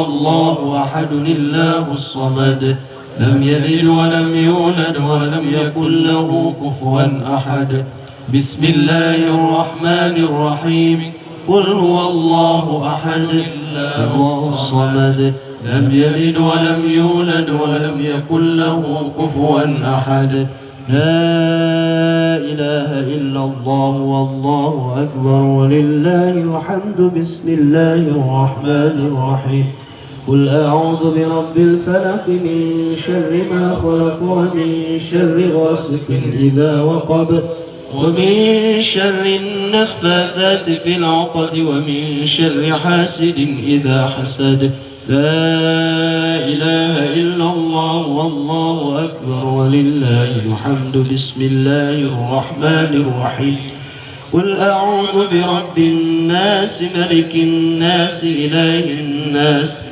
الله أحد الله الصمد لم يلد ولم يولد ولم يكن له كفوا أحد. بسم الله الرحمن الرحيم. قل هو الله أحد الله الصمد لم يلد ولم يولد ولم يكن له كفوا أحد. لا إله إلا الله والله أكبر ولله الحمد. بسم الله الرحمن الرحيم. قل أعوذ برب الفلق من شر ما خلق ومن شر غاسق إذا وقب ومن شر النفاثات في العقد ومن شر حاسد إذا حسد. لا إله إلا الله والله أكبر ولله الحمد. بسم الله الرحمن الرحيم. قل أعوذ برب الناس ملك الناس إله الناس